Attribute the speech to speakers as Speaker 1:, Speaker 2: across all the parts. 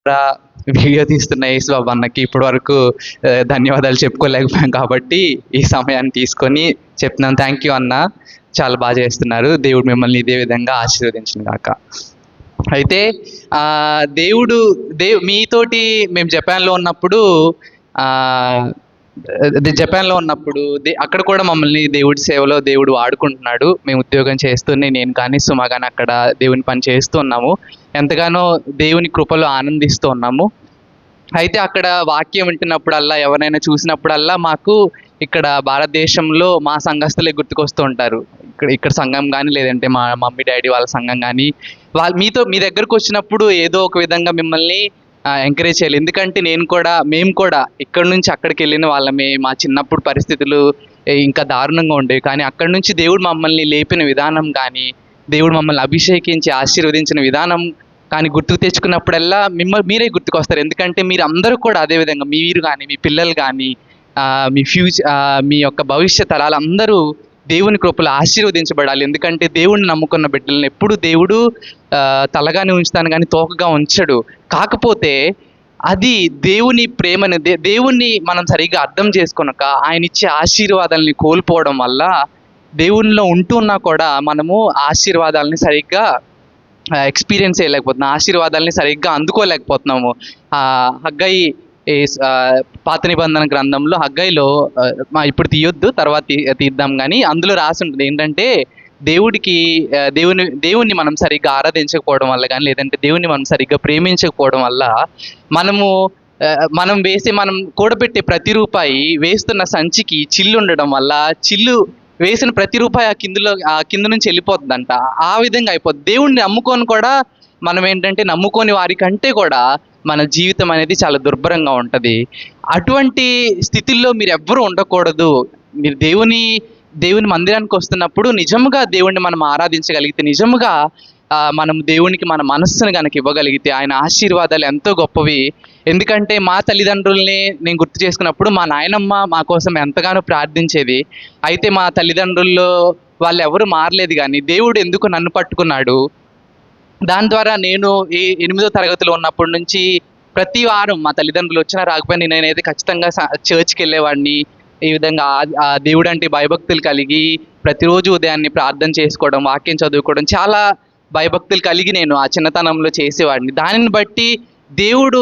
Speaker 1: ద్వారా వీడియో తీస్తున్న యేసు బాబు అన్నకి ఇప్పటి వరకు ధన్యవాదాలు చెప్పుకోలేకపోయాం కాబట్టి ఈ సమయాన్ని తీసుకొని చెప్తున్నాను. థ్యాంక్ యూ అన్న, చాలా బాగా చేస్తున్నారు. దేవుడు మిమ్మల్ని ఇదే విధంగా ఆశీర్వదించిన గాక. అయితే మీతోటి మేము జపాన్లో ఉన్నప్పుడు అక్కడ కూడా మమ్మల్ని దేవుడి సేవలో దేవుడు వాడుకుంటున్నాడు. మేము ఉద్యోగం చేస్తూనే, నేను కానీ సుమా కానీ అక్కడ దేవుని పని చేస్తూ ఉన్నాము. ఎంతగానో దేవుని కృపలో ఆనందిస్తూ ఉన్నాము. అయితే అక్కడ వాక్యం వింటున్నప్పుడల్లా, ఎవరైనా చూసినప్పుడల్లా మాకు ఇక్కడ భారతదేశంలో మా సంఘస్థులే గుర్తుకొస్తూ ఉంటారు. ఇక్కడ సంఘం కానీ, లేదంటే మా మమ్మీ డాడీ వాళ్ళ సంఘం కానీ, మీ దగ్గరకు వచ్చినప్పుడు ఏదో ఒక విధంగా మిమ్మల్ని ఎంకరేజ్ చేయాలి. ఎందుకంటే మేము కూడా ఇక్కడ నుంచి అక్కడికి వెళ్ళిన వాళ్ళమే. మా చిన్నప్పుడు పరిస్థితులు ఇంకా దారుణంగా ఉండేవి, కానీ అక్కడి నుంచి దేవుడు మమ్మల్ని లేపిన విధానం కానీ, దేవుడు మమ్మల్ని అభిషేకించి ఆశీర్వదించిన విధానం కానీ గుర్తుకు తెచ్చుకున్నప్పుడల్లా మీరే గుర్తుకొస్తారు. ఎందుకంటే మీరు అందరూ కూడా అదేవిధంగా, మీరు కానీ, మీ పిల్లలు కానీ, మీ యొక్క భవిష్య తరాలు అందరూ దేవుని కృపలో ఆశీర్వదించబడాలి. ఎందుకంటే దేవుణ్ణి నమ్ముకున్న బిడ్డలను ఎప్పుడు దేవుడు తలగానే ఉంచుతాను కానీ తోకగా ఉంచడు. కాకపోతే అది దేవుని ప్రేమని, దేవుణ్ణి మనం సరిగ్గా అర్థం చేసుకొనక ఆయన ఇచ్చే ఆశీర్వాదాలని కోల్పోవడం వల్ల, దేవునిలో ఉంటున్నా కూడా మనము ఆశీర్వాదాలని సరిగ్గా ఎక్స్పీరియన్స్ చేయలేకపోతున్నాం, ఆశీర్వాదాలని సరిగ్గా అందుకోలేకపోతున్నాము. హగ్గయి పాత నిబంధన గ్రంథంలో హగ్గయిలో ఇప్పుడు తీయొద్దు, తర్వాత తీద్దాం, కానీ అందులో రాసి ఉంటుంది ఏంటంటే, దేవుణ్ణి మనం సరిగ్గా ఆరాధించకపోవడం వల్ల కానీ, లేదంటే దేవుణ్ణి మనం సరిగ్గా ప్రేమించకపోవడం వల్ల మనం కూడబెట్టే ప్రతి రూపాయి వేస్తున్న సంచికి చిల్లు ఉండడం వల్ల, చిల్లు వేసిన ప్రతి రూపాయి ఆ కింద నుంచి వెళ్ళిపోతుందంట. ఆ విధంగా అయిపోతుంది. దేవుణ్ణి నమ్ముకొని కూడా మనం ఏంటంటే, నమ్ముకోని వారికంటే కూడా మన జీవితం అనేది చాలా దుర్భరంగా ఉంటుంది. అటువంటి స్థితిలో మీరు ఎవ్వరూ ఉండకూడదు. మీరు దేవుని మందిరానికి వస్తున్నప్పుడు నిజముగా దేవుణ్ణి మనం ఆరాధించగలిగితే, నిజముగా మనం దేవునికి మన మనస్సును కనుక ఇవ్వగలిగితే, ఆయన ఆశీర్వాదాలు ఎంతో గొప్పవి. ఎందుకంటే మా తల్లిదండ్రుల్ని నేను గుర్తు చేసుకున్నప్పుడు, మా నాయనమ్మ మా కోసం ఎంతగానో ప్రార్థించేది. అయితే మా తల్లిదండ్రుల్లో వాళ్ళు ఎవరు మారలేదు, కానీ దేవుడు ఎందుకు నన్ను పట్టుకున్నాడు. దాని ద్వారా నేను 8వ తరగతిలో ఉన్నప్పటి నుంచి ప్రతి వారం మా తల్లిదండ్రులు వచ్చినా రాకపోయినా నేనైతే ఖచ్చితంగా చర్చ్కి వెళ్ళేవాడిని. ఈ విధంగా దేవుడు అంటే భయభక్తులు కలిగి ప్రతిరోజు ఉదయాన్నే ప్రార్థన చేసుకోవడం, వాక్యం చదువుకోవడం, చాలా భయభక్తులు కలిగి నేను ఆ చిన్నతనంలో చేసేవాడిని. దానిని బట్టి దేవుడు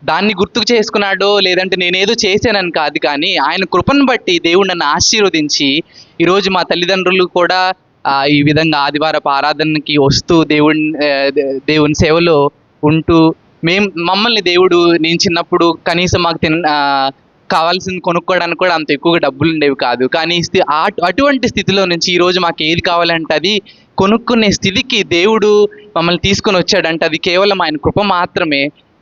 Speaker 1: దాన్ని గుర్తుకు చేసుకున్నాడో, లేదంటే నేనేదో చేశానని కాదు, కానీ ఆయన కృపను బట్టి దేవుడు నన్ను ఆశీర్వదించి ఈరోజు మా తల్లిదండ్రులు కూడా ఈ విధంగా ఆదివారపు ఆరాధనకి వస్తూ దేవుని సేవలో ఉంటూ, మమ్మల్ని దేవుడు, నేను చిన్నప్పుడు కనీసం మాకు కావాల్సింది కొనుక్కోవడానికి కూడా అంత ఎక్కువగా డబ్బులు ఉండేవి కాదు, కానీ అటువంటి స్థితిలో నుంచి ఈరోజు మాకు ఏది కావాలంటే అది కొనుక్కునే స్థితికి దేవుడు మమ్మల్ని తీసుకొని వచ్చాడంటే అది కేవలం ఆయన కృప మాత్రమే.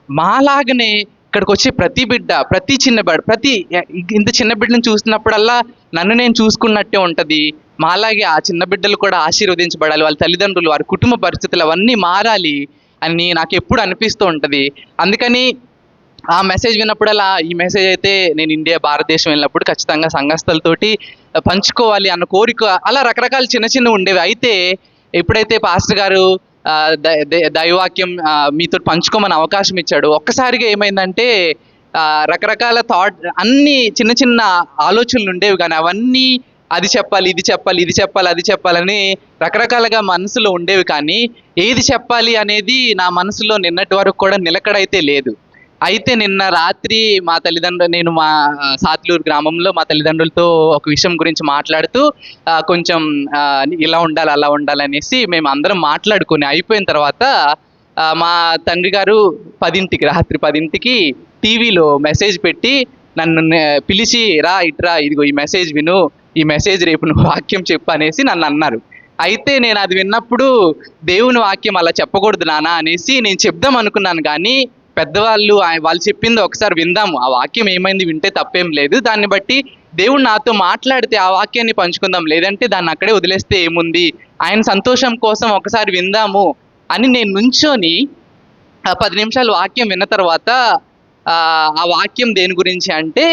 Speaker 1: మాలాగనే ఇక్కడికి వచ్చే ప్రతి ఇంత చిన్న బిడ్డను చూసినప్పుడల్లా నన్ను నేను చూసుకున్నట్టే ఉంటుంది. మాలాగే ఆ చిన్న బిడ్డలు కూడా ఆశీర్వదించబడాలి, వాళ్ళ తల్లిదండ్రులు, వారి కుటుంబ పరిస్థితులు అవన్నీ మారాలి అని నాకు ఎప్పుడు అనిపిస్తూ ఉంటుంది. అందుకని ఆ మెసేజ్ విన్నప్పుడల్లా, ఈ మెసేజ్ అయితే నేను భారతదేశం వెళ్ళినప్పుడు ఖచ్చితంగా సంఘస్థలతోటి పంచుకోవాలి అన్న కోరిక, అలా రకరకాల చిన్న ఉండేవి. అయితే ఎప్పుడైతే పాస్టర్ గారు దైవవాక్యం మీతో పంచుకోమని అవకాశం ఇచ్చాడు, ఒక్కసారిగా ఏమైందంటే రకరకాల అన్ని చిన్న ఆలోచనలు ఉండేవి, కానీ అవన్నీ అది చెప్పాలి, ఇది చెప్పాలి, ఇది చెప్పాలి, అది చెప్పాలని రకరకాలుగా మనసులో ఉండేవి, కానీ ఏది చెప్పాలి అనేది నా మనసులో నిన్నటి వరకు కూడా నిలకడైతే లేదు. అయితే నిన్న రాత్రి నేను మా సాత్లూరు గ్రామంలో మా తల్లిదండ్రులతో ఒక విషయం గురించి మాట్లాడుతూ కొంచెం ఇలా ఉండాలి, అలా ఉండాలనేసి మేము అందరం మాట్లాడుకుని అయిపోయిన తర్వాత మా తండ్రి గారు రాత్రి 10ంటికి టీవీలో మెసేజ్ పెట్టి నన్ను పిలిచి, ఇట్రా ఇదిగో ఈ మెసేజ్ విను, ఈ మెసేజ్ రేపు నువ్వు వాక్యం చెప్పు అనేసి నన్ను అన్నారు. అయితే నేను అది విన్నప్పుడు, దేవుని వాక్యం అలా చెప్పకూడదు నాన్న అనేసి నేను చెప్దాం అనుకున్నాను, కానీ పెద్దవాళ్ళు వాళ్ళు చెప్పింది ఒకసారి విందాము, ఆ వాక్యం ఏమైంది వింటే తప్పేం లేదు, దాన్ని బట్టి దేవుడు నాతో మాట్లాడితే ఆ వాక్యాన్ని పంచుకుందాం, లేదంటే దాన్ని అక్కడే వదిలేస్తే ఏముంది, ఆయన సంతోషం కోసం ఒకసారి విందాము అని నేను నుంచొని 10 నిమిషాలు వాక్యం విన్న తర్వాత, ఆ వాక్యం దేని గురించి అంటే,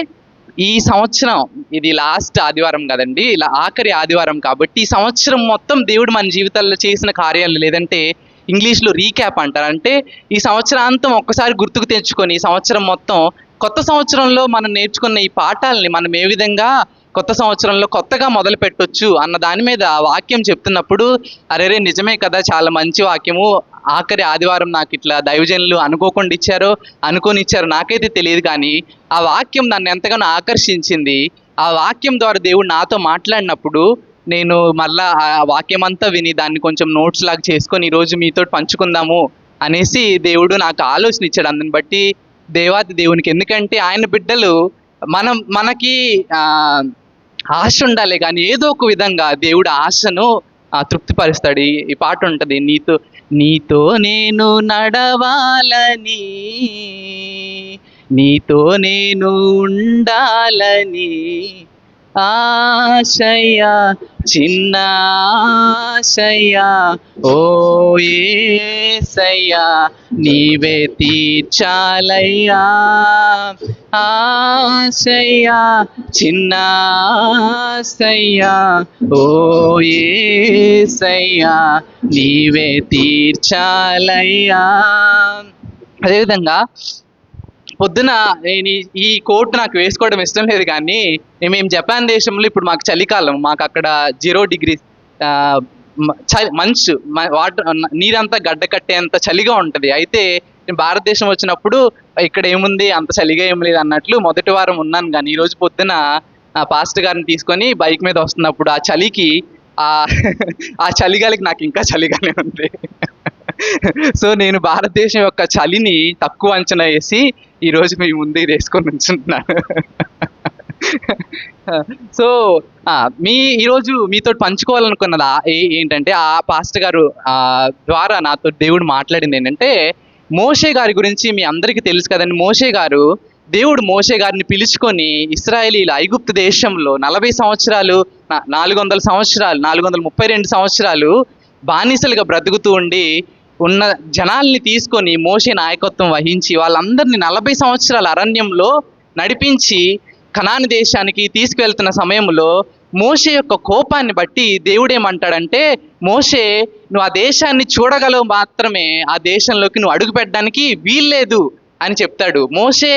Speaker 1: ఈ సంవత్సరం ఇది లాస్ట్ ఆదివారం కదండి, ఇలా ఆఖరి ఆదివారం కాబట్టి ఈ సంవత్సరం మొత్తం దేవుడు మన జీవితాల్లో చేసిన కార్యాలు, లేదంటే ఇంగ్లీష్లో రీక్యాప్ అంటారు. అంటే ఈ సంవత్సరాంతం ఒక్కసారి గుర్తుకు తెచ్చుకొని ఈ సంవత్సరం మొత్తం కొత్త సంవత్సరంలో మనం నేర్చుకున్న ఈ పాఠాలని మనం ఏ విధంగా కొత్త సంవత్సరంలో కొత్తగా మొదలు పెట్టొచ్చు అన్న దాని మీద ఆ వాక్యం చెప్తున్నప్పుడు అరేరే నిజమే కదా, చాలా మంచి వాక్యము. ఆఖరి ఆదివారం నాకు ఇట్లా దైవజనులు అనుకోకుండా ఇచ్చారో అనుకొని ఇచ్చారో నాకైతే తెలియదు, కానీ ఆ వాక్యం నన్ను ఎంతగానో ఆకర్షించింది. ఆ వాక్యం ద్వారా దేవుడు నాతో మాట్లాడినప్పుడు నేను మళ్ళా ఆ వాక్యం అంతా విని దాన్ని కొంచెం నోట్స్ లాగా చేసుకొని ఈరోజు మీతో పంచుకుందాము అనేసి దేవుడు నాకు ఆలోచన ఇచ్చాడు. అందుని బట్టి దేవాది దేవునికి, ఎందుకంటే ఆయన బిడ్డలు మనకి ఆశ ఉండాలి, కానీ ఏదో ఒక విధంగా దేవుడు ఆశను తృప్తిపరుస్తాడు. ఈ పాట ఉంటుంది, నీతో నేను నడవాలని, నీతో నేను ఉండాలని, ఆశయ్యా చిన్న ఆశయ్యా ఓ యేసయ్యా నీవే తీర్చాలయ్యా, ఆశయ్యా చిన్న ఆశయ్యా ఓ యేసయ్యా నీవే తీర్చాలయ్యా. అదేవిధంగా పొద్దున ఈ కోట్ నాకు వేసుకోవడం ఇష్టం లేదు, కానీ మేము జపాన్ దేశంలో ఇప్పుడు మాకు చలికాలం, మాకు అక్కడ 0 degrees మంచు, వాటర్ నీరంతా గడ్డ కట్టేంత చలిగా ఉంటుంది. అయితే నేను భారతదేశం వచ్చినప్పుడు ఇక్కడ ఏముంది అంత చలిగా ఏం లేదు అన్నట్లు మొదటి వారం ఉన్నాను, కానీ ఈరోజు పొద్దున పాస్టర్ గారిని తీసుకొని బైక్ మీద వస్తున్నప్పుడు ఆ చలికి ఆ చలిగాలికి నాకు ఇంకా చలిగానే ఉంది. సో నేను భారతదేశం యొక్క చలిని తక్కువ అంచనా వేసి ఈరోజు మీ ముందు వేసుకొని ఉంచుంటున్నాను. సో ఈరోజు మీతో పంచుకోవాలనుకున్నది ఏంటంటే, ఆ పాస్టర్ గారు ద్వారా నాతో దేవుడు మాట్లాడింది ఏంటంటే, మోషే గారి గురించి మీ అందరికీ తెలుసు కదండి. దేవుడు మోషే గారిని పిలుచుకొని ఇశ్రాయేలీల ఐగుప్తు దేశంలో 40 సంవత్సరాలు 432 సంవత్సరాలు బానిసలుగా బ్రతుకుతూ ఉన్న జనాల్ని తీసుకొని మోషే నాయకత్వం వహించి వాళ్ళందరినీ 40 సంవత్సరాల అరణ్యంలో నడిపించి కనాను దేశానికి తీసుకువెళ్తున్న సమయంలో మోషే యొక్క కోపాన్ని బట్టి దేవుడు ఏమంటాడంటే, మోషే నువ్వు ఆ దేశాన్ని చూడగలవు మాత్రమే, ఆ దేశంలోకి నువ్వు అడుగు పెట్టడానికి వీల్లేదు అని చెప్తాడు. మోషే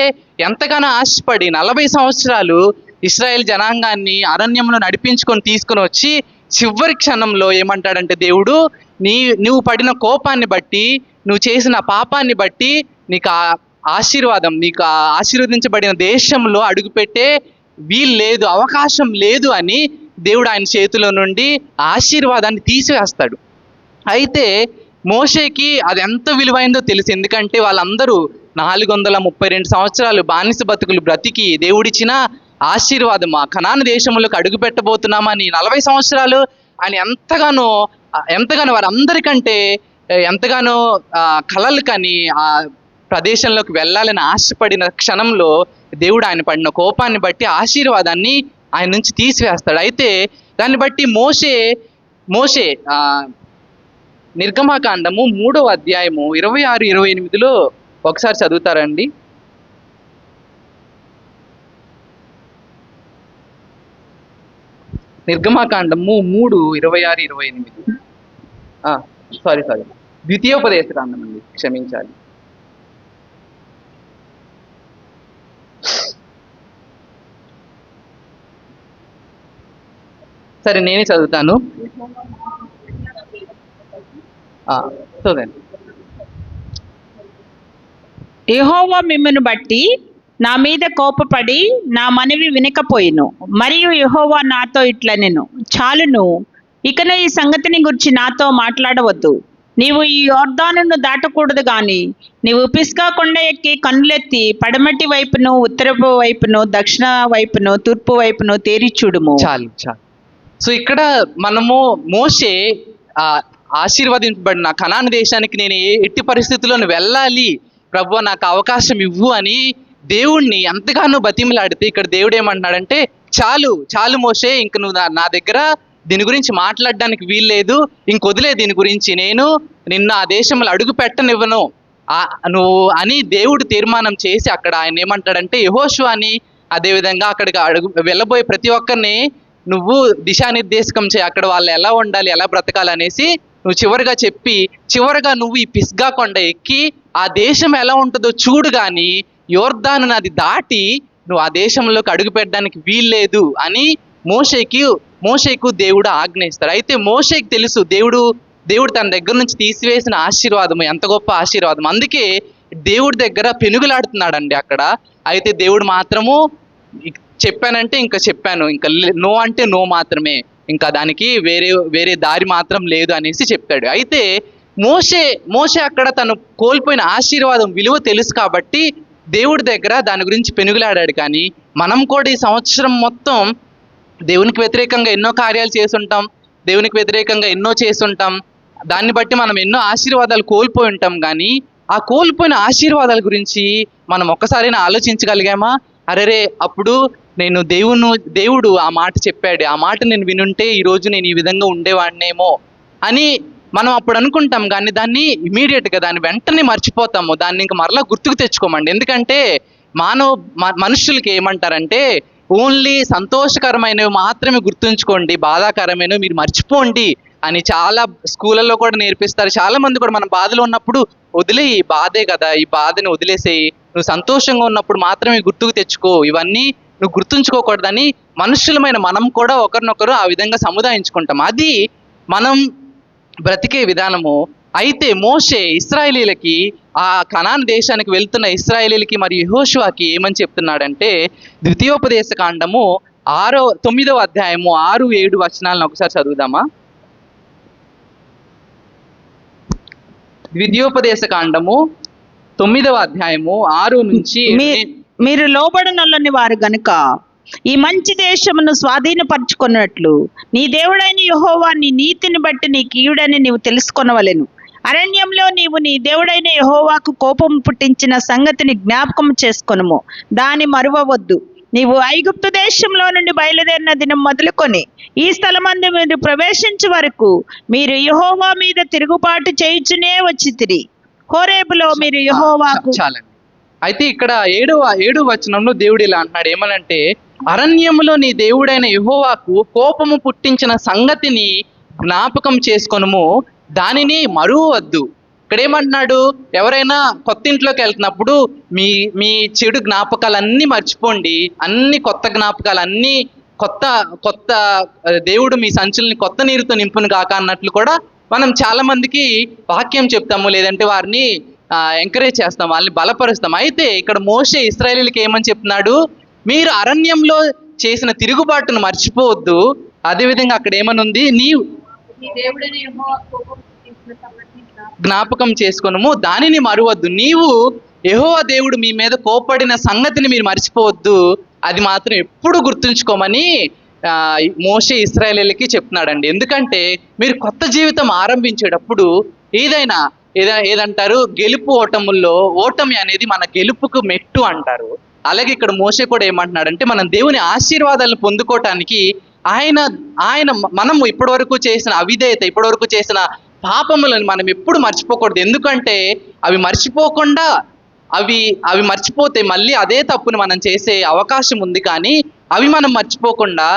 Speaker 1: ఎంతగానో ఆశపడి 40 సంవత్సరాలు ఇశ్రాయేల్ జనాంగాన్ని అరణ్యంలో నడిపించుకొని తీసుకొని వచ్చి చివరి క్షణంలో ఏమంటాడంటే దేవుడు, నువ్వు పడిన కోపాన్ని బట్టి, నువ్వు చేసిన పాపాన్ని బట్టి నీకు నీకు ఆశీర్వదించబడిన దేశంలో అడుగుపెట్టే వీలు లేదు, అవకాశం లేదు అని దేవుడు ఆయన చేతిలో నుండి ఆశీర్వాదాన్ని తీసివేస్తాడు. అయితే మోషేకి అది ఎంత విలువైందో తెలుసు, ఎందుకంటే వాళ్ళందరూ 432 సంవత్సరాలు బానిస బతుకులు బ్రతికి దేవుడిచ్చిన ఆశీర్వాదం ఆ కనాను దేశంలోకి అడుగు పెట్టబోతున్నామని 40 సంవత్సరాలు ఆయన ఎంతగానో వారందరికంటే ఎంతగానో కలలు కని ఆ ప్రదేశంలోకి వెళ్ళాలని ఆశపడిన క్షణంలో దేవుడు ఆయన పడిన కోపాన్ని బట్టి ఆశీర్వాదాన్ని ఆయన నుంచి తీసివేస్తాడు. అయితే దాన్ని బట్టి మోషే నిర్గమకాండము 3వ అధ్యాయము 26-28 ఒకసారి చదువుతారండి. నిర్గమకాండము 3:26-28 సారీ ద్వితీయోపదేశ కాండం అండి, క్షమించాలి. సరే నేనే చదువుతాను. చదవండి.
Speaker 2: యెహోవా మిమ్మును బట్టి నా మీద కోపపడి నా మనవి వినకపోయిను, మరియు యెహోవా నాతో ఇట్లనెను, చాలును, ఇకను ఈ సంగతిని గురించి నాతో మాట్లాడవద్దు. నీవు ఈ యొర్దానును దాటకూడదు గాని నీవు పిస్గా కొండ ఎక్కి కన్నులెత్తి పడమటి వైపును, ఉత్తరపు వైపును, దక్షిణ వైపును, తూర్పు వైపును తేరి చూడుము.
Speaker 1: చాలు. సో ఇక్కడ మనము మోషే ఆశీర్వదించబడిన కనాను దేశానికి నేను ఎట్టి పరిస్థితుల్లోనూ వెళ్ళాలి ప్రభువా, నాకు అవకాశం ఇవ్వు అని దేవుణ్ణి ఎంతగానో బతిమలాడితే ఇక్కడ దేవుడు ఏమంటున్నాడంటే, చాలు మోషే, ఇంక నువ్వు నా దగ్గర దీని గురించి మాట్లాడడానికి వీల్లేదు, ఇంకొదిలే దీని గురించి, నేను నిన్ను ఆ దేశంలో అడుగు పెట్టనివ్వను నువ్వు అని దేవుడు తీర్మానం చేసి అక్కడ ఆయన ఏమంటాడంటే యెహోషువని, అదేవిధంగా అక్కడికి వెళ్ళబోయే ప్రతి ఒక్కరిని నువ్వు దిశానిర్దేశకం చేయి, అక్కడ వాళ్ళు ఎలా ఉండాలి ఎలా బ్రతకాలనేసి నువ్వు చివరిగా చెప్పి చివరిగా నువ్వు ఈ పిస్గా కొండ ఎక్కి ఆ దేశం ఎలా ఉంటుందో చూడు కానీ యోర్దాను నది దాటి నువ్వు ఆ దేశంలోకి అడుగు పెట్టడానికి వీల్లేదు అని మోషేకు దేవుడు ఆజ్ఞయిస్తారు. అయితే మోషేకి తెలుసు దేవుడు తన దగ్గర నుంచి తీసివేసిన ఆశీర్వాదం ఎంత గొప్ప ఆశీర్వాదం. అందుకే దేవుడి దగ్గర పెనుగులాడుతున్నాడండి అక్కడ. అయితే దేవుడు మాత్రము చెప్పానంటే ఇంకా చెప్పాను, ఇంకా నో అంటే నో మాత్రమే, ఇంకా దానికి వేరే దారి మాత్రం లేదు అనేసి చెప్తాడు. అయితే మోషే అక్కడ తను కోల్పోయిన ఆశీర్వాదం విలువ తెలుసు కాబట్టి దేవుడి దగ్గర దాని గురించి పెనుగులాడాడు. కానీ మనం కూడా ఈ సంవత్సరం మొత్తం దేవునికి వ్యతిరేకంగా ఎన్నో కార్యాలు చేసుంటాం, దేవునికి వ్యతిరేకంగా ఎన్నో చేసుంటాం, దాన్ని బట్టి మనం ఎన్నో ఆశీర్వాదాలు కోల్పోయి ఉంటాం. కానీ ఆ కోల్పోయిన ఆశీర్వాదాల గురించి మనం ఒక్కసారైనా ఆలోచించగలిగామా? అరేరే అప్పుడు నేను దేవుడు ఆ మాట చెప్పాడు, ఆ మాట నేను వినుంటే ఈరోజు నేను ఈ విధంగా ఉండేవాడినేమో అని మనం అప్పుడు అనుకుంటాం. కానీ దాన్ని ఇమీడియట్గా దాన్ని వెంటనే మర్చిపోతాము, దాన్ని ఇంకా మరలా గుర్తుకు తెచ్చుకోమండి. ఎందుకంటే మనుషులకి ఏమంటారంటే ఓన్లీ సంతోషకరమైనవి మాత్రమే గుర్తుంచుకోండి, బాధాకరమైనవి మీరు మర్చిపోండి అని చాలా స్కూళ్ళల్లో కూడా నేర్పిస్తారు. చాలా మంది కూడా మనం బాధలో ఉన్నప్పుడు వదిలేయి, బాధే కదా, ఈ బాధని వదిలేసేయి, నువ్వు సంతోషంగా ఉన్నప్పుడు మాత్రమే గుర్తుకు తెచ్చుకో, ఇవన్నీ నువ్వు గుర్తుంచుకోకూడదని మనుషులమైన మనం కూడా ఒకరినొకరు ఆ విధంగా సముదాయించుకుంటాం. అది మనం బ్రతికే విధానము. అయితే మోషే ఇశ్రాయేలీలకి ఆ కనాన్ దేశానికి వెళ్తున్న ఇశ్రాయేలీలకి మరియు యెహోషువకి ఏమని చెప్తున్నాడంటే ద్వితీయోపదేశ కాండము 9వ అధ్యాయము 6-7 వచనాలను ఒకసారి చదువుదామా. ద్వితీయోపదేశ కాండము 9వ అధ్యాయము 6 నుంచి
Speaker 2: మీరు లోబడనొల్లని వారు గనుక ఈ మంచి దేశమును స్వాధీనపరచుకున్నట్లు నీ దేవుడైన యెహోవా నీ నీతిని బట్టి నీ కీయుడని నీవు తెలుసుకొనవలెను. అరణ్యంలో నీవు నీ దేవుడైన యెహోవాకు కోపం పుట్టించిన సంగతిని జ్ఞాపకం చేసుకొనుము, దాని మరువవద్దు. నీవు ఐగుప్తు దేశంలో నుండి బయలుదేరిన దినం మొదలుకొని ఈ స్థలమందు మీరు ప్రవేశించే వరకు మీరు యెహోవా మీద తిరుగుబాటు చేయుచునే వచ్చితిరి. హోరేబులో మీరు యెహోవాకు
Speaker 1: చాలండి. అయితే ఇక్కడ 7వ వచనంలో దేవుడు ఇలా అంటున్నాడు, ఏమనంటే అరణ్యములో నీ దేవుడైన యెహోవాకు కోపము పుట్టించిన సంగతిని జ్ఞాపకం చేసుకొనుము, దానిని మరువవద్దు. ఇక్కడ ఏమంటున్నాడు, ఎవరైనా కొత్త ఇంట్లోకి వెళ్తున్నప్పుడు మీ చెడు జ్ఞాపకాలన్నీ మర్చిపోండి, అన్ని కొత్త జ్ఞాపకాలన్నీ కొత్త దేవుడు మీ సంచుల్ని కొత్త నీరుతో నింపును కాక అన్నట్లు కూడా మనం చాలా మందికి వాక్యం చెప్తాము, లేదంటే వారిని ఎంకరేజ్ చేస్తాం, వాళ్ళని బలపరుస్తాం. అయితే ఇక్కడ మోషే ఇశ్రాయేలీయులకి ఏమని చెప్తున్నాడు, మీరు అరణ్యంలో చేసిన తిరుగుబాటును మర్చిపోవద్దు. అదేవిధంగా అక్కడ ఏమనుంది, జ్ఞాపకం చేసుకొనుము, దానిని మరువద్దు. నీవు యెహోవా దేవుడు మీ మీద కోపడిన సంగతిని మీరు మర్చిపోవద్దు, అది మాత్రం ఎప్పుడు గుర్తుంచుకోమని మోషే ఇశ్రాయేలీయులకి చెప్తున్నాడండి. ఎందుకంటే మీరు కొత్త జీవితం ఆరంభించేటప్పుడు ఏదంటారు, గెలుపు ఓటముల్లో ఓటమి అనేది మన గెలుపుకు మెట్టు అంటారు. అలాగే ఇక్కడ మోషే కూడా ఏమంటున్నాడంటే మనం దేవుని ఆశీర్వాదాలను పొందుకోవటానికి మనము ఇప్పటివరకు చేసిన అవిధేయత, ఇప్పటివరకు చేసిన పాపములను మనం ఎప్పుడు మర్చిపోకూడదు. ఎందుకంటే అవి మర్చిపోకుండా అవి మర్చిపోతే మళ్ళీ అదే తప్పుని మనం చేసే అవకాశం ఉంది. కానీ అవి మనం మర్చిపోకుండా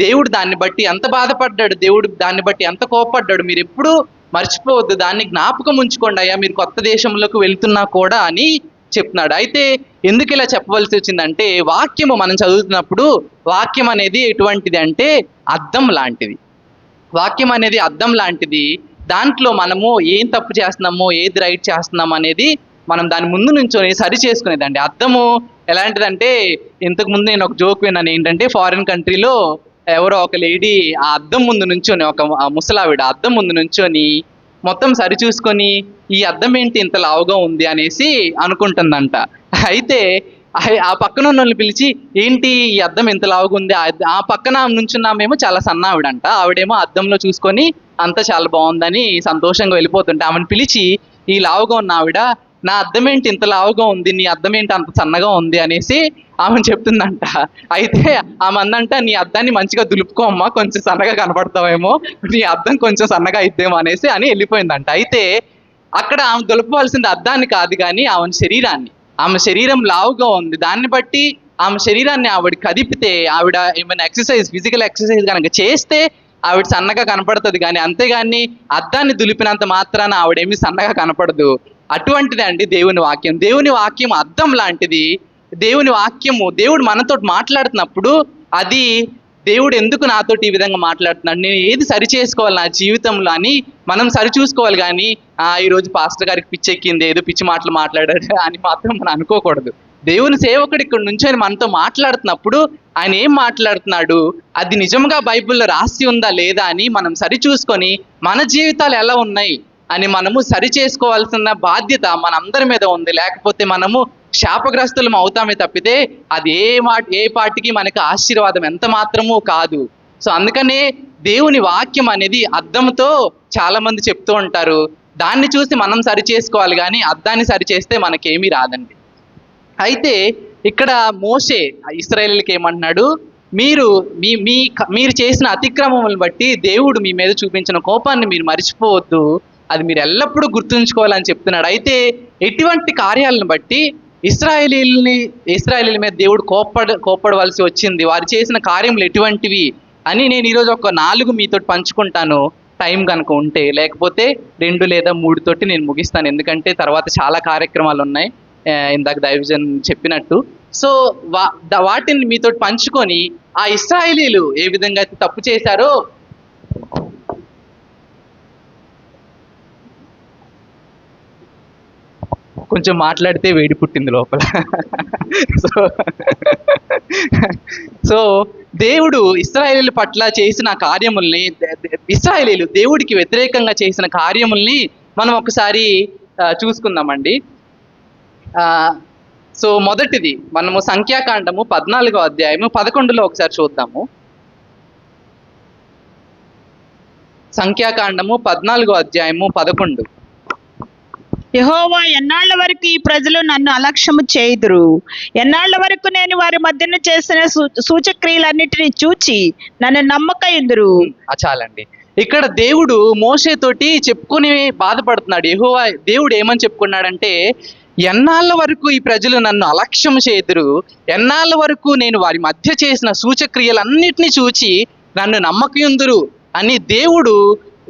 Speaker 1: దేవుడు దాన్ని బట్టి ఎంత బాధపడ్డాడు, దేవుడు దాన్ని బట్టి ఎంత కోపడ్డాడు, మీరు ఎప్పుడు మర్చిపోవద్దు, దాన్ని జ్ఞాపకం ఉంచుకోండి అయ్యా మీరు కొత్త దేశంలోకి వెళ్తున్నా కూడా అని చెప్తున్నాడు. అయితే ఎందుకు ఇలా చెప్పవలసి వచ్చిందంటే వాక్యము మనం చదువుతున్నప్పుడు వాక్యం అనేది ఎటువంటిది అంటే అద్దం లాంటిది. వాక్యం అనేది అద్దం లాంటిది. దాంట్లో మనము ఏం తప్పు చేస్తున్నామో ఏది రైట్ చేస్తున్నామో అనేది మనం దాని ముందు నుంచొని సరి చేసుకునేదండి. అద్దము ఎలాంటిదంటే ఇంతకు ముందు నేను ఒక జోక్ విన్నాను, ఏంటంటే ఫారిన్ కంట్రీలో ఎవరో ఒక లేడీ ఆ అద్దం ముందు నుంచొని, ఒక ముసలావిడ అద్దం ముందు నుంచొని మొత్తం సరి చూసుకొని ఈ అద్దం ఏంటి ఇంత లావుగా ఉంది అనేసి అనుకుంటుందంట. అయితే ఆ పక్కన ఉన్న వాళ్ళని పిలిచి ఏంటి ఈ అద్దం ఎంత లావుగా ఉంది, ఆ పక్కన నుంచున్నామేమో చాలా సన్నావిడంట, ఆవిడేమో అద్దంలో చూసుకొని అంతా చాలా బాగుందని సంతోషంగా వెళ్ళిపోతుంటే ఆమెను పిలిచి ఈ లావుగా ఉన్న ఆవిడ నా అద్దం ఏంటి ఇంత లావుగా ఉంది, నీ అద్దం ఏంటి అంత సన్నగా ఉంది అనేసి ఆమెను చెప్తుందంట. అయితే ఆమె అందంట నీ అద్దాన్ని మంచిగా దులుపుకోమ్మా, కొంచెం సన్నగా కనపడతావేమో, నీ అద్దం కొంచెం సన్నగా అయిద్దేమో అనేసి అని వెళ్ళిపోయిందంట. అయితే అక్కడ ఆమె దులపవలసింది అద్దాన్ని కాదు కానీ ఆమె శరీరాన్ని. ఆమె శరీరం లావుగా ఉంది, దాన్ని బట్టి ఆమె శరీరాన్ని ఆవిడ కదిపితే, ఆవిడ ఏమైనా ఫిజికల్ ఎక్సర్సైజ్ కనుక చేస్తే ఆవిడ సన్నగా కనపడుతుంది కానీ, అంతేగాని అద్దాన్ని దులిపినంత మాత్రాన ఆవిడేమి సన్నగా కనపడదు. అటువంటిదే అండి దేవుని వాక్యం. దేవుని వాక్యం అద్దం లాంటిది. దేవుని వాక్యము, దేవుడు మనతో మాట్లాడుతున్నప్పుడు అది దేవుడు ఎందుకు నాతోటి ఈ విధంగా మాట్లాడుతున్నాడు, నేను ఏది సరి చేసుకోవాలి నా జీవితంలో అని మనం సరి చూసుకోవాలి. కానీ ఈరోజు పాస్టర్ గారికి పిచ్చెక్కింది, ఏదో పిచ్చి మాటలు మాట్లాడాడు అని మాత్రం మనం అనుకోకూడదు. దేవుని సేవకుడు ఇక్కడ నుంచొని మనతో మాట్లాడుతున్నప్పుడు ఆయన ఏం మాట్లాడుతున్నాడు, అది నిజంగా బైబిల్లో రాసి ఉందా లేదా అని మనం సరి చూసుకొని మన జీవితాలు ఎలా ఉన్నాయి అని మనము సరి చేసుకోవాల్సిన బాధ్యత మనందరి మీద ఉంది. లేకపోతే మనము శాపగ్రస్తులం అవుతామే తప్పితే అది ఏ పాటికి మనకి ఆశీర్వాదం ఎంత మాత్రమూ కాదు. సో అందుకనే దేవుని వాక్యం అనేది అద్దంతో చాలా మంది చెప్తూ ఉంటారు. దాన్ని చూసి మనం సరి చేసుకోవాలి కానీ అద్దాన్ని సరి చేస్తే మనకేమీ రాదండి. అయితే ఇక్కడ మోషే ఇశ్రాయేలుకి ఏమంటున్నాడు, మీరు చేసిన అతిక్రమములను బట్టి దేవుడు మీ మీద చూపించిన కోపాన్ని మీరు మర్చిపోవద్దు, అది మీరు ఎల్లప్పుడూ గుర్తుంచుకోవాలని చెప్తున్నాడు. అయితే ఎటువంటి కార్యాలను బట్టి ఇశ్రాయేలీల మీద దేవుడు కోప్పడవలసి వచ్చింది, వారు చేసిన కార్యములు ఎటువంటివి అని నేను ఈరోజు ఒక 4 మీతో పంచుకుంటాను, టైం కనుక ఉంటే. లేకపోతే 2 లేదా 3 తోటి నేను ముగిస్తాను, ఎందుకంటే తర్వాత చాలా కార్యక్రమాలు ఉన్నాయి ఇందాక దైవజన్ చెప్పినట్టు. సో వాటిని మీతో పంచుకొని ఆ ఇశ్రాయేలీలు ఏ విధంగా అయితే తప్పు చేశారో, కొంచెం మాట్లాడితే వేడి పుట్టింది లోపల. సో దేవుడు ఇశ్రాయేలీల పట్ల చేసిన కార్యముల్ని, ఇశ్రాయేలీలు దేవుడికి వ్యతిరేకంగా చేసిన కార్యముల్ని మనం ఒకసారి చూసుకుందామండి. సో మొదటిది మనము సంఖ్యాకాండము 14వ అధ్యాయము 11లో ఒకసారి చూద్దాము. సంఖ్యాకాండము 14వ అధ్యాయము 11.
Speaker 2: యెహోవా, ఎన్నాళ్ల వరకు ఈ ప్రజలు నన్ను అలక్ష్యము చేయుదురు? ఎన్నాళ్ల వరకు నేను వారి మధ్యన చేసిన సూచక్రియలన్నిటిని చూచి నన్ను నమ్మకయుందురు?
Speaker 1: చాలండి. ఇక్కడ దేవుడు మోషేతోటి చెప్పుకుని బాధపడుతున్నాడు. యెహోవా దేవుడు ఏమని చెప్పుకున్నాడంటే, ఎన్నాళ్ళ వరకు ఈ ప్రజలు నన్ను అలక్ష్యం చేదురు, ఎన్నాళ్ళ వరకు నేను వారి మధ్య చేసిన సూచక్రియలన్నిటిని చూచి నన్ను నమ్మకయుందురు అని దేవుడు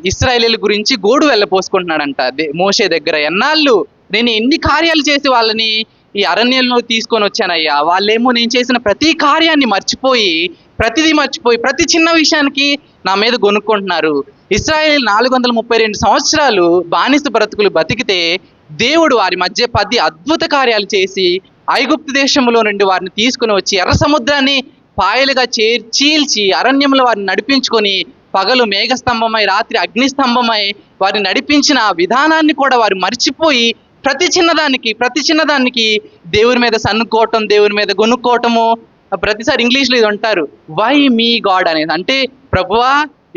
Speaker 1: ఇశ్రాయేలీల గురించి గోడు వెళ్ళపోసుకుంటున్నాడంట మోషే దగ్గర. ఎన్నాళ్ళు నేను ఎన్ని కార్యాలు చేసి వాళ్ళని ఈ అరణ్యంలో తీసుకొని వచ్చానయ్యా, వాళ్ళేమో నేను చేసిన ప్రతి కార్యాన్ని మర్చిపోయి ప్రతి చిన్న విషయానికి నా మీద గొనుక్కుంటున్నారు. ఇశ్రాయేలు 432 సంవత్సరాలు బానిస బ్రతుకులు బతికితే దేవుడు వారి మధ్య 10 అద్భుత కార్యాలు చేసి ఐగుప్తు దేశంలో నుండి వారిని తీసుకుని వచ్చి ఎర్ర సముద్రాన్ని పాయలుగా చీల్చి అరణ్యంలో వారిని నడిపించుకొని, పగలు మేఘస్తంభమై రాత్రి అగ్నిస్తంభమై వారిని నడిపించిన విధానాన్ని కూడా వారు మర్చిపోయి ప్రతి చిన్నదానికి దేవుని మీద సన్నుకోవటం, దేవుని మీద గొనుక్కోవటము. ప్రతిసారి ఇంగ్లీష్లో ఇది అంటారు, వై మీ గాడ్ అనేది. అంటే ప్రభువా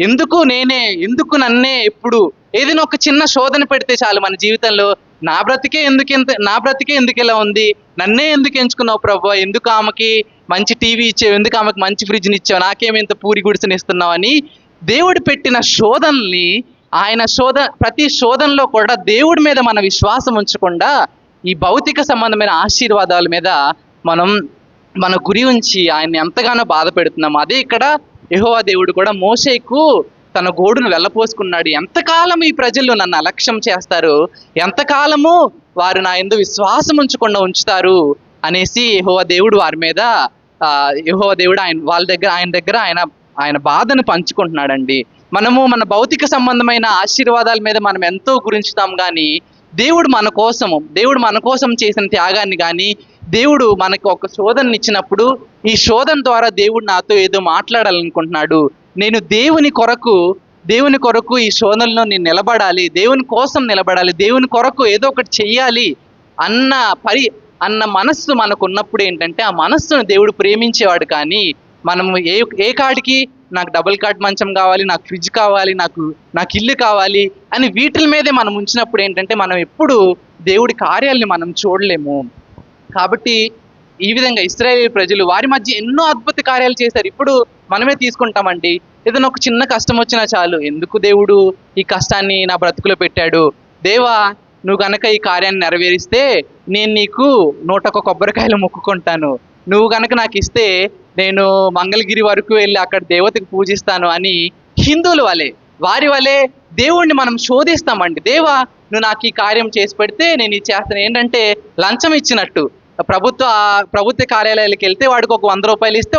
Speaker 1: ఎందుకు నన్నే ఎప్పుడు ఏదైనా ఒక చిన్న శోధన పెడితే చాలు మన జీవితంలో, నా బ్రతికే ఎందుకు ఇలా ఉంది, నన్నే ఎందుకు ఎంచుకున్నావు ప్రభువా, ఎందుకు ఆమెకి మంచి టీవీ ఇచ్చావు, ఎందుకు ఆమెకి మంచి ఫ్రిడ్జ్ని ఇచ్చావు, నాకేమింత పూరి గుడిసెని ఇస్తున్నావు అని దేవుడు పెట్టిన శోధనల్ని, ప్రతి శోధనలో కూడా దేవుడి మీద మన విశ్వాసం ఉంచకుండా ఈ భౌతిక సంబంధమైన ఆశీర్వాదాల మీద మన గురి ఉంచి ఆయన్ని ఎంతగానో బాధ పెడుతున్నాం. అదే ఇక్కడ యెహోవా దేవుడు కూడా మోషేకు తన గోడును వెళ్ళపోసుకున్నాడు. ఎంతకాలం ఈ ప్రజలు నన్ను అలక్ష్యం చేస్తారు, ఎంతకాలము వారు నా యందు విశ్వాసం ఉంచకుండా ఉంచుతారు అనేసి యెహోవా దేవుడు వారి మీద ఆయన దగ్గర ఆయన బాధను పంచుకుంటున్నాడండి. మనము మన భౌతిక సంబంధమైన ఆశీర్వాదాల మీద మనం ఎంతో గురించుతాం కానీ దేవుడు మన కోసం చేసిన త్యాగాన్ని కానీ, దేవుడు మనకు ఒక శోధనని ఇచ్చినప్పుడు ఈ శోధన ద్వారా దేవుడు నాతో ఏదో మాట్లాడాలనుకుంటున్నాడు, నేను దేవుని కొరకు ఈ శోధనలో నేను నిలబడాలి, దేవుని కోసం నిలబడాలి, దేవుని కొరకు ఏదో ఒకటి చెయ్యాలి అన్న మనస్సు మనకు ఉన్నప్పుడు ఏంటంటే ఆ మనస్సును దేవుడు ప్రేమించేవాడు. కానీ మనము ఏ కాడికి నాకు డబుల్ కాట్ మంచం కావాలి, నాకు ఫ్రిడ్జ్ కావాలి, నాకు ఇల్లు కావాలి అని వీటి మీదే మనం ఉంచినప్పుడు ఏంటంటే మనం ఎప్పుడు దేవుడి కార్యాలని మనం చూడలేము. కాబట్టి ఈ విధంగా ఇశ్రాయేలు ప్రజలు వారి మధ్య ఎన్నో అద్భుత కార్యాలు చేశారు. ఇప్పుడు మనమే తీసుకుంటామండి, ఏదైనా ఒక చిన్న కష్టం వచ్చినా చాలు, ఎందుకు దేవుడు ఈ కష్టాన్ని నా బ్రతుకులో పెట్టాడు, దేవా నువ్వు గనక ఈ కార్యాన్ని నెరవేరిస్తే నేను నీకు 101 కొబ్బరికాయలు మొక్కుకుంటాను, నువ్వు గనక నాకు ఇస్తే నేను మంగళగిరి వరకు వెళ్ళి అక్కడ దేవతకు పూజిస్తాను అని హిందువుల వలె వారి వలె దేవుణ్ణి మనం శోధిస్తామండి. దేవా, నువ్వు నాకు ఈ కార్యం చేసి పెడితే నేను ఇది చేస్తాను. ఏంటంటే లంచం ఇచ్చినట్టు. ప్రభుత్వ కార్యాలయాలకు వెళ్తే వాడికి ఒక 100 రూపాయలు ఇస్తే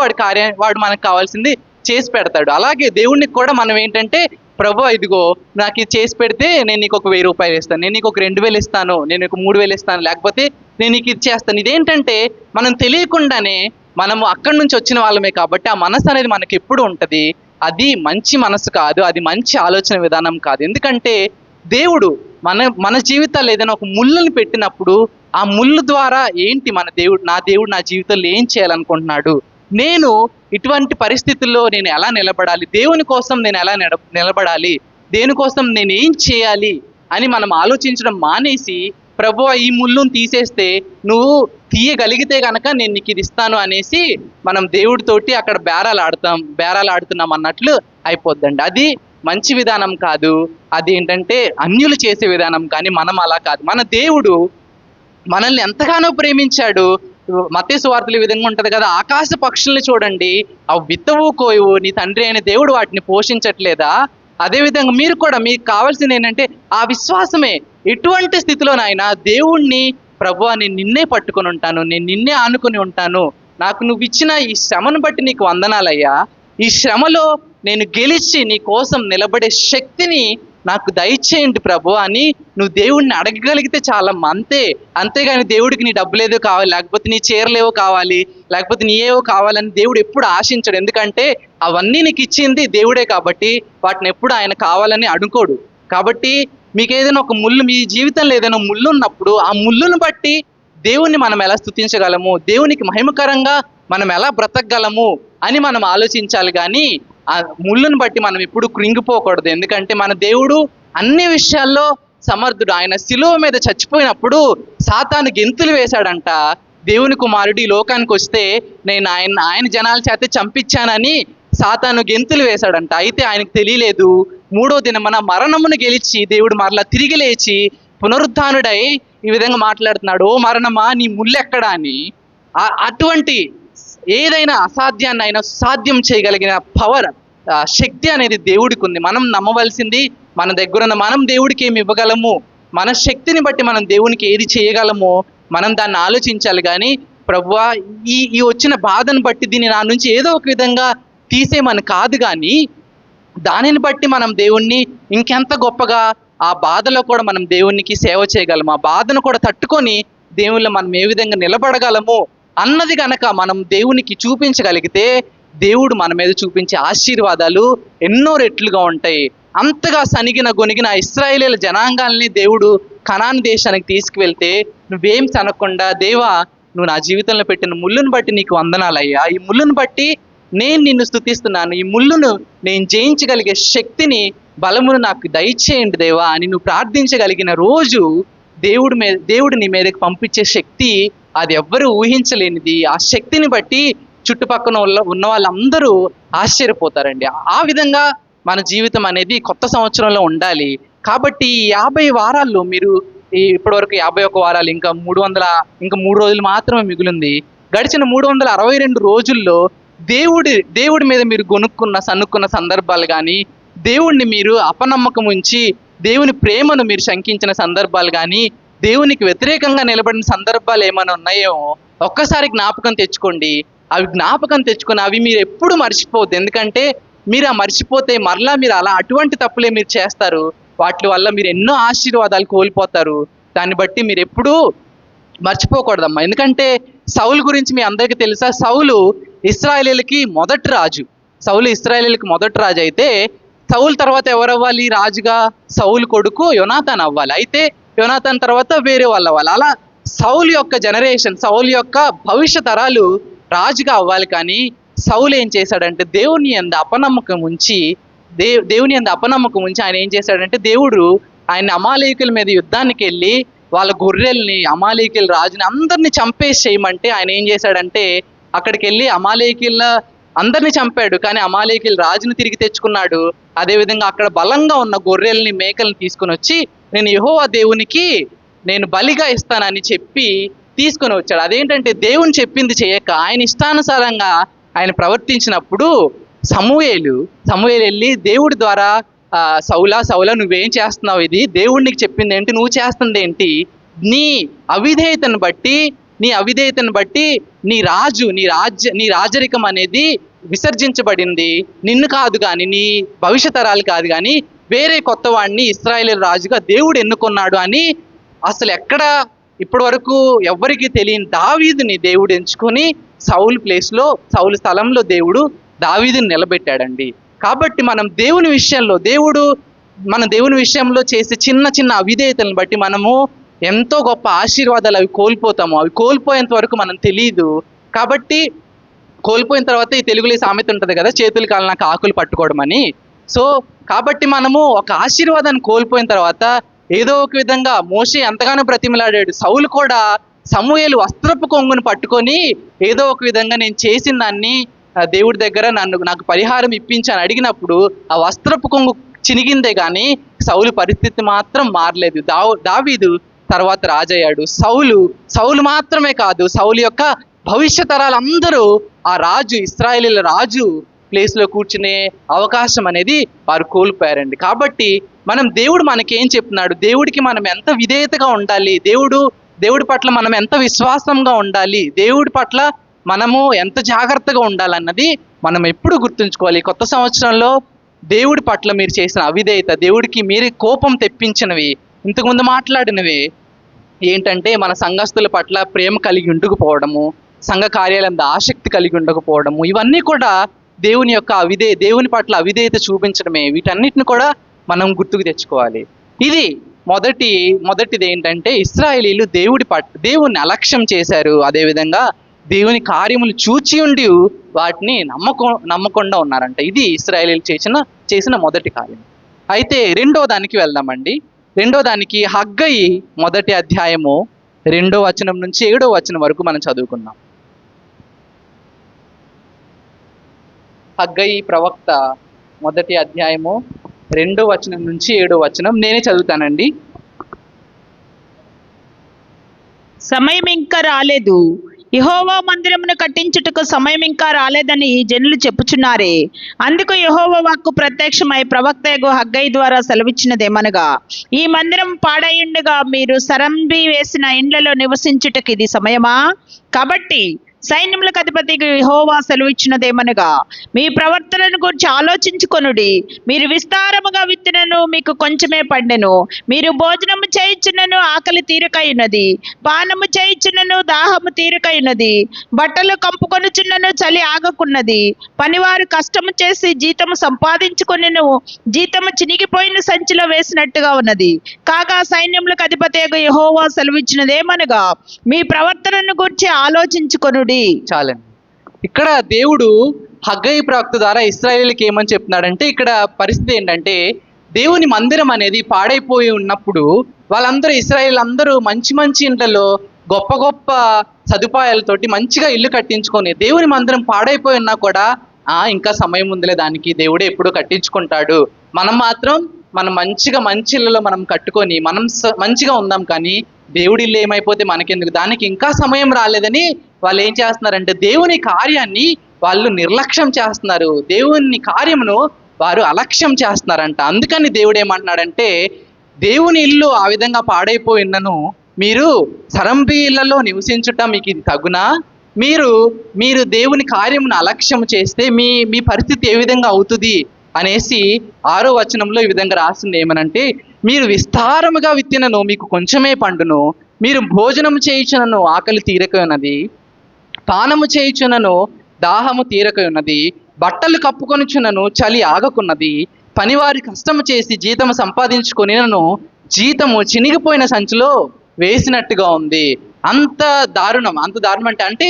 Speaker 1: వాడు మనకు కావాల్సింది చేసి పెడతాడు. అలాగే దేవునికి కూడా మనం ఏంటంటే, ప్రభు ఇదిగో నాకు ఇది చేసి పెడితే నేను నీకు ఒక 1000 రూపాయలు ఇస్తాను, నేను నీకు ఒక 2000 ఇస్తాను, నేను నీకు 3000 ఇస్తాను, లేకపోతే నేను నీకు ఇది చేస్తాను. ఇదేంటంటే మనం తెలియకుండానే మనము అక్కడి నుంచి వచ్చిన వాళ్ళమే కాబట్టి ఆ మనసు అనేది మనకి ఎప్పుడు ఉంటుంది. అది మంచి మనసు కాదు, అది మంచి ఆలోచన విధానం కాదు. ఎందుకంటే దేవుడు మన జీవితాల్లో ఏదైనా ఒక ముళ్ళుని పెట్టినప్పుడు ఆ ముళ్ళు ద్వారా ఏంటి నా దేవుడు నా జీవితంలో ఏం చేయాలనుకుంటున్నాడు, నేను ఇటువంటి పరిస్థితుల్లో నేను ఎలా నిలబడాలి, దేవుని కోసం నేను ఎలా నిలబడాలి, దేనికోసం నేను ఏం చేయాలి అని మనం ఆలోచించడం మానేసి, ప్రభువా ఈ ముళ్ళును తీసేస్తే నువ్వు తీయగలిగితే కనుక నేను నీకు ఇది ఇస్తాను అనేసి మనం దేవుడితోటి అక్కడ బేరాలు ఆడుతున్నాం అన్నట్లు అయిపోద్దండి. అది మంచి విధానం కాదు. అది ఏంటంటే అన్యులు చేసే విధానం. కానీ మనం అలా కాదు. మన దేవుడు మనల్ని ఎంతగానో ప్రేమించాడు. మత్తయి సువార్తలు ఈ విధంగా ఉంటది కదా, ఆకాశ పక్షుల్ని చూడండి, అవి విత్తవు కోయవు, నీ తండ్రి అయిన దేవుడు వాటిని పోషించట్లేదా? అదేవిధంగా మీరు కూడా, మీకు కావాల్సింది ఏంటంటే ఆ విశ్వాసమే. ఎటువంటి స్థితిలోనైనా దేవుణ్ణి, ప్రభువా నేను నిన్నే పట్టుకొని ఉంటాను, నేను నిన్నే ఆనుకొని ఉంటాను, నాకు నువ్వు ఇచ్చిన ఈ శ్రమను బట్టి నీకు వందనాలయ్యా, ఈ శ్రమలో నేను గెలిచి నీ కోసం నిలబడే శక్తిని నాకు దయచేయండి ప్రభు అని నువ్వు దేవుడిని అడగగలిగితే చాలా. అంతేగాని దేవుడికి నీ డబ్బులేదో కావాలి, లేకపోతే నీ చీరలేవో కావాలి, లేకపోతే నీ ఏవో కావాలని దేవుడు ఎప్పుడు ఆశించడు. ఎందుకంటే అవన్నీ నీకు ఇచ్చింది దేవుడే కాబట్టి వాటిని ఎప్పుడు ఆయన కావాలని అనుకోడు. కాబట్టి మీకు ఏదైనా ఒక ముళ్ళు, మీ జీవితంలో ఏదైనా ముళ్ళు ఉన్నప్పుడు ఆ ముళ్ళును బట్టి దేవుణ్ణి మనం ఎలా స్తుతించగలము, దేవునికి మహిమకరంగా మనం ఎలా బ్రతకగలము అని మనం ఆలోచించాలి. కానీ ఆ ముళ్ళును బట్టి మనం ఎప్పుడు కృంగిపోకూడదు. ఎందుకంటే మన దేవుడు అన్ని విషయాల్లో సమర్థుడు. ఆయన శిలువ మీద చచ్చిపోయినప్పుడు సాతాను గెంతులు వేశాడంట. దేవుని కుమారుడు ఈ లోకానికి వస్తే నేను ఆయన జనాల చేత చంపించానని సాతాను గెంతులు వేశాడంట. అయితే ఆయనకు తెలియలేదు, 3వ దినమున మరణమును గెలిచి దేవుడు మరలా తిరిగి లేచి పునరుద్ధానుడై ఈ విధంగా మాట్లాడుతున్నాడు, ఓ మరణమా నీ ముళ్ళెక్కడా అని. అటువంటి ఏదైనా అసాధ్యాన్ని అయినా సాధ్యం చేయగలిగిన పవర్, శక్తి అనేది దేవుడికి ఉంది. మనం నమ్మవలసింది మన దగ్గర ఉన్న, మనం దేవుడికి ఏమి ఇవ్వగలము, మన శక్తిని బట్టి మనం దేవునికి ఏది చేయగలమో మనం దాన్ని ఆలోచించాలి. కానీ ప్రభువా ఈ వచ్చిన బాధను బట్టి దీన్ని నా నుంచి ఏదో ఒక విధంగా తీసేమని కాదు, కానీ దానిని బట్టి మనం దేవుణ్ణి ఇంకెంత గొప్పగా ఆ బాధలో కూడా మనం దేవునికి సేవ చేయగలము, ఆ బాధను కూడా తట్టుకొని దేవుళ్ళు మనం ఏ విధంగా నిలబడగలము అన్నది కనుక మనం దేవునికి చూపించగలిగితే దేవుడు మన మీద చూపించే ఆశీర్వాదాలు ఎన్నో రెట్లుగా ఉంటాయి. అంతగా గొనిగిన ఇశ్రాయేలీల జనాంగాల్ని దేవుడు కనాను దేశానికి తీసుకువెళ్తే నువ్వేం సనకుండా, దేవా నువ్వు నా జీవితంలో పెట్టిన ముళ్ళును బట్టి నీకు వందనాలయ్యా, ఈ ముళ్ళును బట్టి నేను నిన్ను స్తుతిస్తున్నాను, ఈ ముళ్ళును నేను జయించగలిగే శక్తిని, బలమును నాకు దయచేయండి దేవా అని నువ్వు ప్రార్థించగలిగిన రోజు దేవుడు నీ మీదకి పంపించే శక్తి అది ఎవ్వరూ ఊహించలేనిది. ఆ శక్తిని బట్టి చుట్టుపక్కల ఉన్న వాళ్ళందరూ ఆశ్చర్యపోతారండి. ఆ విధంగా మన జీవితం అనేది కొత్త సంవత్సరంలో ఉండాలి. కాబట్టి ఈ 50 వారాల్లో మీరు ఇప్పటివరకు 51 వారాలు, ఇంకా 3 రోజులు మాత్రమే మిగిలింది. గడిచిన 362 రోజుల్లో దేవుడి మీద మీరు సన్నుకున్న సందర్భాలు కానీ, దేవుణ్ణి మీరు అపనమ్మకం ఉంచి దేవుని ప్రేమను మీరు శంకించిన సందర్భాలు కానీ, దేవునికి వ్యతిరేకంగా నిలబడిన సందర్భాలు ఏమైనా ఉన్నాయో ఒక్కసారి జ్ఞాపకం తెచ్చుకోండి. అవి మీరు ఎప్పుడు మర్చిపోవద్దు. ఎందుకంటే మీరు ఆ మర్చిపోతే మరలా మీరు అటువంటి తప్పులే మీరు చేస్తారు. వాటి వల్ల మీరు ఎన్నో ఆశీర్వాదాలు కోల్పోతారు. దాన్ని బట్టి మీరు ఎప్పుడూ మర్చిపోకూడదమ్మా. ఎందుకంటే సౌలు గురించి మీ అందరికీ తెలుసా? సౌలు ఇశ్రాయేలీయులకి మొదటి రాజు అయితే సౌలు తర్వాత ఎవరు అవ్వాలి రాజుగా? సౌలు కొడుకు యోనాతాన్ అవ్వాలి. అయితే యోనాతాన్ తర్వాత వేరే వాళ్ళు అవ్వాలి. అలా సౌలు యొక్క జనరేషన్, సౌలు యొక్క భవిష్య తరాలు రాజుగా అవ్వాలి. కానీ సౌలు ఏం చేశాడంటే దేవుని యందు అపనమ్మకం ఉంచి ఆయన ఏం చేశాడంటే, దేవుడు ఆయన అమాలేకుల మీద యుద్ధానికి వెళ్ళి వాళ్ళ గొర్రెల్ని, అమాలేకుల రాజుని అందరినీ చంపేసి చేయమంటే ఆయన ఏం చేశాడంటే అక్కడికి వెళ్ళి అమాలేకుల అందరినీ చంపాడు. కానీ అమాలేకుల రాజుని తిరిగి తెచ్చుకున్నాడు. అదేవిధంగా అక్కడ బలంగా ఉన్న గొర్రెల్ని, మేకల్ని తీసుకుని వచ్చి నేను యెహోవా దేవునికి నేను బలిగా ఇస్తానని చెప్పి తీసుకొని వచ్చాడు. అదేంటంటే దేవుని చెప్పింది చేయక ఆయన ఇష్టానుసారంగా ఆయన ప్రవర్తించినప్పుడు సమూయేలు వెళ్ళి దేవుడి ద్వారా సౌలా నువ్వేం చేస్తున్నావు, ఇది దేవుడు నీకు చెప్పింది ఏంటి, నువ్వు చేస్తుంది ఏంటి, నీ అవిధేయతను బట్టి నీ రాజరికం అనేది విసర్జించబడింది, నిన్ను కాదు కానీ, నీ భవిష్యత్ తరాలు కాదు కానీ వేరే కొత్త వాడిని ఇశ్రాయేలు రాజుగా దేవుడు ఎన్నుకున్నాడు అని అసలు ఎక్కడ ఇప్పటి వరకు ఎవ్వరికి తెలియని దావీదుని దేవుడు ఎంచుకొని సౌలు స్థలంలో దేవుడు దావీదుని నిలబెట్టాడండి. కాబట్టి మనం దేవుని విషయంలో చేసే చిన్న చిన్న అవిధేయతలను బట్టి మనము ఎంతో గొప్ప ఆశీర్వాదాలు అవి కోల్పోతాము. అవి కోల్పోయేంత వరకు మనం తెలియదు. కాబట్టి కోల్పోయిన తర్వాత ఈ తెలుగులో సామెత ఉంటుంది కదా, చేతులు కాలినాక ఆకులు పట్టుకోవడం అని. సో కాబట్టి మనము ఒక ఆశీర్వాదాన్ని కోల్పోయిన తర్వాత ఏదో ఒక విధంగా మోషే ఎంతగానో బ్రతిమలాడాడు, సౌలు కూడా సమూయేలు వస్త్రపు కొంగును పట్టుకొని ఏదో ఒక విధంగా నేను చేసిన దాన్ని దేవుడి దగ్గర నాకు పరిహారం ఇప్పించాను అడిగినప్పుడు ఆ వస్త్రపు కొంగు చినిగిందే కానీ సౌలు పరిస్థితి మాత్రం మారలేదు. దావీదు తర్వాత రాజయ్యాడు. సౌలు మాత్రమే కాదు, సౌలు యొక్క భవిష్య తరాలందరూ ఆ రాజు, ఇశ్రాయేలీల రాజు ప్లేస్లో కూర్చునే అవకాశం అనేది వారు కోల్పోయారండి. కాబట్టి దేవుడు మనకేం చెప్తున్నాడు, దేవుడికి మనం ఎంత విధేయతగా ఉండాలి, దేవుడి పట్ల మనం ఎంత విశ్వాసంగా ఉండాలి, దేవుడి పట్ల మనము ఎంత జాగ్రత్తగా ఉండాలన్నది మనం ఎప్పుడు గుర్తుంచుకోవాలి. కొత్త సంవత్సరంలో దేవుడి పట్ల మీరు చేసిన అవిధేయత, దేవుడికి మీరు కోపం తెప్పించినవి, ఇంతకుముందు మాట్లాడినవి ఏంటంటే మన సంఘస్థుల పట్ల ప్రేమ కలిగి ఉండకపోవడము, సంఘ కార్యాలయంలో ఆసక్తి కలిగి ఉండకపోవడము, ఇవన్నీ కూడా దేవుని పట్ల అవిధేయత చూపించడమే. వీటన్నిటిని కూడా మనం గుర్తుకు తెచ్చుకోవాలి. ఇది మొదటిది ఏంటంటే ఇశ్రాయేలీలు దేవుణ్ణి అలక్ష్యం చేశారు. అదేవిధంగా దేవుని కార్యములు చూచి ఉండి వాటిని నమ్మకుండా ఉన్నారంట. ఇది ఇశ్రాయేలీలు చేసిన మొదటి కార్యం. అయితే రెండో దానికి వెళ్దామండి. రెండో దానికి హగ్గయి 1వ అధ్యాయము 2వ వచనం నుంచి 7వ వచనం వరకు మనం చదువుకుందాం. హగ్గయి ప్రవక్త 1వ అధ్యాయము 2వ వచనం నుంచి 7వ వచనం నేనే చదువుతానండి.
Speaker 2: సమయం ఇంకా రాలేదు, యెహోవా మందిరమును కట్టించుటకు సమయం ఇంకా రాలేదని జనులు చెప్పుచున్నారే. అందుకు యెహోవా వాక్కు ప్రత్యక్షమై ప్రవక్తయగు హగ్గయి ద్వారా సెలవిచ్చినదేమనగా, ఈ మందిరం పాడైయుండగా మీరు సరంబి వేసిన ఇండ్లలో నివసించుటకు ఇది సమయమా? కాబట్టి సైన్యములకు అధిపతి యెహోవా సెలవిచ్చినదేమనగా, మీ ప్రవర్తనను గురించి ఆలోచించుకొనుడి. మీరు విస్తారముగా విత్తినను మీకు కొంచెమే పండెను. మీరు భోజనము చేయుచున్నను ఆకలి తీరకయున్నది, పానము చేయుచున్నను దాహము తీరకయున్నది, బట్టలు కంపుకొనుచున్నను చలి ఆగకున్నది. పనివారు కష్టము చేసి జీతము సంపాదించుకొనెను, జీతము చినిగిపోయిన సంచిలో వేసినట్టుగా ఉన్నది. కాగా సైన్యములకు అధిపతి యెహోవా సెలవిచ్చినదేమనగా, మీ ప్రవర్తనను గురించి ఆలోచించుకొనుడి.
Speaker 1: చాలండి. ఇక్కడ దేవుడు హగ్గయి ప్రవక్త ద్వారా ఇశ్రాయేలుకి ఏమని చెప్తున్నాడంటే, ఇక్కడ పరిస్థితి ఏంటంటే దేవుని మందిరం అనేది పాడైపోయి ఉన్నప్పుడు వాళ్ళందరూ ఇశ్రాయేలు అందరూ మంచి ఇండ్లలో గొప్ప గొప్ప సదుపాయాలతోటి మంచిగా ఇల్లు కట్టించుకొని, దేవుని మందిరం పాడైపోయి ఉన్నా కూడా ఇంకా సమయం ఉందిలే, దానికి దేవుడే ఎప్పుడూ కట్టించుకుంటాడు, మనం మాత్రం మంచి ఇళ్ళలో మనం కట్టుకొని మనం మంచిగా ఉందాం, కానీ దేవుడి ఇల్లు ఏమైపోతే మనకెందుకు, దానికి ఇంకా సమయం రాలేదని వాళ్ళు ఏం చేస్తున్నారంటే దేవుని కార్యాన్ని వాళ్ళు నిర్లక్ష్యం చేస్తున్నారు, దేవుని కార్యమును వారు అలక్ష్యం చేస్తున్నారంట. అందుకని దేవుడు ఏమంటున్నాడంటే, దేవుని ఇల్లు ఆ విధంగా పాడైపోయినను మీరు సరంబి ఇళ్లలో నివసించుట మీకు ఇది తగునా? మీరు దేవుని కార్యమును అలక్ష్యం చేస్తే మీ పరిస్థితి ఏ విధంగా అవుతుంది అనేసి 6వ వచనంలో ఈ విధంగా రాసింది ఏమనంటే, మీరు విస్తారముగా విత్తినను మీకు కొంచెమే పండును, మీరు భోజనము చేయుచునను ఆకలి తీరక ఉన్నది, పానము చేయుచునను దాహము తీరక ఉన్నది, బట్టలు కప్పుకొనుచునను చలి ఆగకున్నది, పనివారి కష్టము చేసి జీతము సంపాదించుకొనినను జీతము చినిగిపోయిన సంచిలో వేసినట్టుగా ఉంది. అంత దారుణం అంటే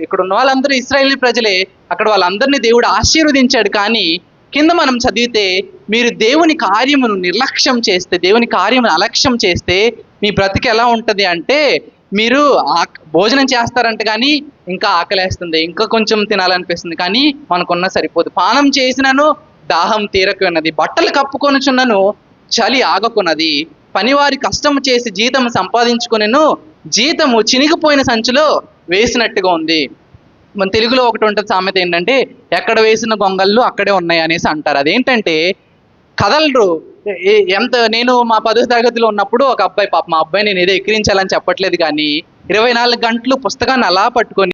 Speaker 1: ఇక్కడ ఉన్న వాళ్ళందరూ ఇశ్రాయేలీ ప్రజలే, అక్కడ వాళ్ళందరినీ దేవుడు ఆశీర్వదించాడు. కానీ కింద మనం చదివితే, మీరు దేవుని కార్యమును నిర్లక్ష్యం చేస్తే, దేవుని కార్యమును అలక్ష్యం చేస్తే మీ బ్రతికి ఎలా ఉంటుంది అంటే, మీరు భోజనం చేస్తారంట కానీ ఇంకా ఆకలేస్తుంది, ఇంకా కొంచెం తినాలనిపిస్తుంది, కానీ మనకున్న సరిపోదు, పానం చేసినను దాహం తీరకున్నది, బట్టలు కప్పుకొనుచున్నను చలి ఆగకున్నది, పనివారి కష్టము చేసి జీతము సంపాదించుకొనెను జీతము చినిగిపోయిన సంచిలో వేసినట్టుగా ఉంది. మన తెలుగులో ఒకటి ఉంటుంది సామెత ఏంటంటే, ఎక్కడ వేసిన గొంగళ్ళు అక్కడే ఉన్నాయి అనేసి అంటారు. అదేంటంటే కదలరు. ఎంత నేను మా 10వ తరగతిలో ఉన్నప్పుడు ఒక అబ్బాయి, పాప మా అబ్బాయి నేను ఏదో ఎక్కిరించాలని చెప్పట్లేదు కానీ 24 గంటలు పుస్తకాన్ని అలా పట్టుకొని